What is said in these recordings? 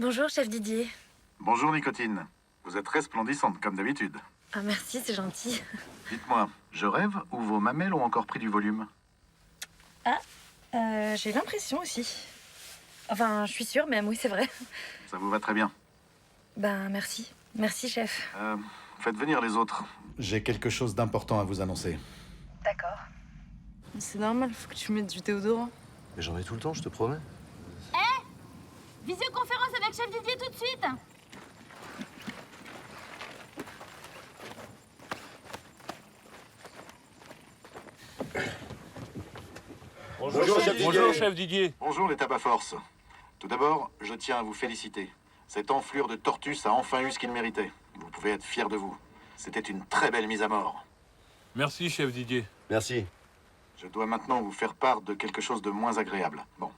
Bonjour, chef Didier. Bonjour Nicotine. Vous êtes resplendissante, comme d'habitude. Ah, merci, c'est gentil. Dites-moi, je rêve ou vos mamelles ont encore pris du volume? J'ai l'impression aussi. Enfin, je suis sûre, mais oui, c'est vrai. Ça vous va très bien. Ben, merci. Merci, chef. Faites venir les autres. J'ai quelque chose d'important à vous annoncer. D'accord. C'est normal, faut que tu mettes du déodorant. Mais j'en ai tout le temps, je te promets. Visioconférence avec chef Didier tout de suite. Bonjour, chef Didier. Bonjour les tabac force. Tout d'abord, je tiens à vous féliciter. Cette enflure de Tortus a enfin eu ce qu'il méritait. Vous pouvez être fiers de vous. C'était une très belle mise à mort. Merci, chef Didier. Merci. Je dois maintenant vous faire part de quelque chose de moins agréable. Bon,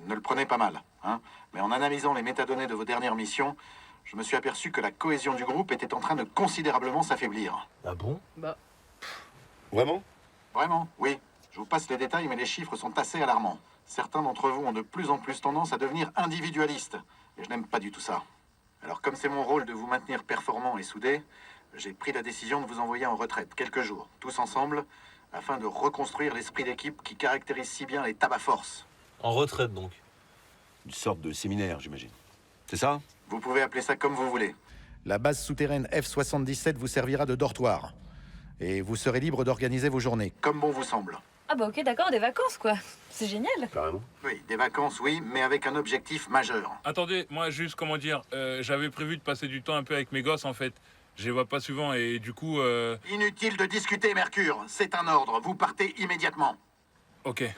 ne le prenez pas mal, hein. Mais en analysant les métadonnées de vos dernières missions, je me suis aperçu que la cohésion du groupe était en train de considérablement s'affaiblir. Ah bon? Bah, Vraiment? Vraiment, oui. Je vous passe les détails, mais les chiffres sont assez alarmants. Certains d'entre vous ont de plus en plus tendance à devenir individualistes. Et je n'aime pas du tout ça. Alors, comme c'est mon rôle de vous maintenir performants et soudés, j'ai pris la décision de vous envoyer en retraite quelques jours, tous ensemble, afin de reconstruire l'esprit d'équipe qui caractérise si bien les tabac force. En retraite, donc. Une sorte de séminaire, j'imagine. C'est ça? Vous pouvez appeler ça comme vous voulez. La base souterraine F-77 vous servira de dortoir. Et vous serez libre d'organiser vos journées, comme bon vous semble. Ah bah ok, d'accord, des vacances, quoi. C'est génial. Carrément. Oui, des vacances, oui, mais avec un objectif majeur. Attendez, moi juste, comment dire, j'avais prévu de passer du temps un peu avec mes gosses en fait. Je les vois pas souvent et du coup, Inutile de discuter, Mercure. C'est un ordre. Vous partez immédiatement. ok.